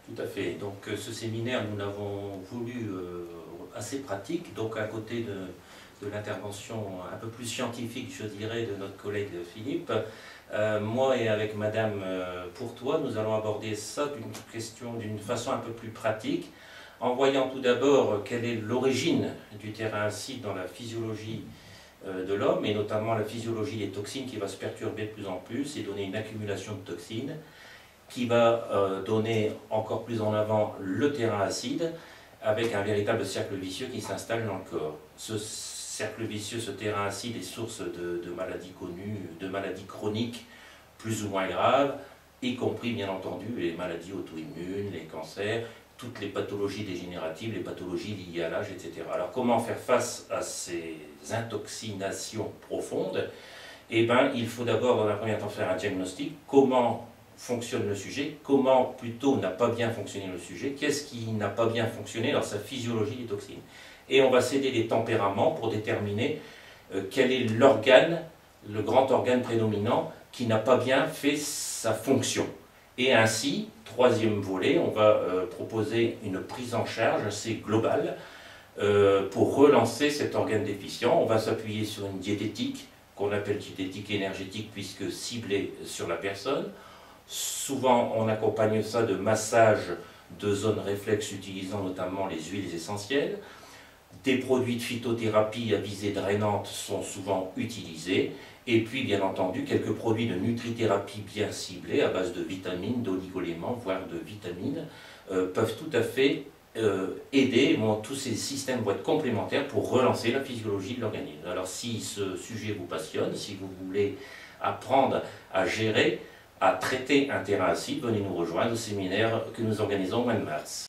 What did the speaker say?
Tout à fait. Donc ce séminaire, nous l'avons voulu assez pratique. Donc à côté de l'intervention un peu plus scientifique, je dirais, de notre collègue Philippe, moi et avec Madame Pourtois, nous allons aborder ça d'une façon un peu plus pratique, en voyant tout d'abord quelle est l'origine du terrain acide dans la physiologie de l'homme, et notamment la physiologie des toxines qui va se perturber de plus en plus et donner une accumulation de toxines, qui va donner encore plus en avant le terrain acide, avec un véritable cercle vicieux qui s'installe dans le corps. Ce cercle vicieux, ce terrain acide est source de maladies connues, de maladies chroniques plus ou moins graves, y compris bien entendu les maladies auto-immunes, les cancers, toutes les pathologies dégénératives, les pathologies liées à l'âge, etc. Alors comment faire face à ces intoxinations profondes? Eh bien, il faut d'abord dans un premier temps faire un diagnostic. Comment fonctionne le sujet, comment plutôt n'a pas bien fonctionné le sujet, qu'est-ce qui n'a pas bien fonctionné dans sa physiologie des toxines. Et on va s'aider des tempéraments pour déterminer quel est l'organe, le grand organe prédominant qui n'a pas bien fait sa fonction. Et ainsi, troisième volet, on va proposer une prise en charge assez globale pour relancer cet organe déficient. On va s'appuyer sur une diététique qu'on appelle diététique énergétique puisque ciblée sur la personne. Souvent, on accompagne ça de massages de zones réflexes utilisant notamment les huiles essentielles. Des produits de phytothérapie à visée drainante sont souvent utilisés. Et puis, bien entendu, quelques produits de nutrithérapie bien ciblés à base de vitamines, d'oligoéléments, voire de vitamines, peuvent tout à fait aider. Tous ces systèmes vont être complémentaires pour relancer la physiologie de l'organisme. Alors, si ce sujet vous passionne, si vous voulez apprendre à gérer, à traiter un terrain acide, venez nous rejoindre au séminaire que nous organisons au mois de mars.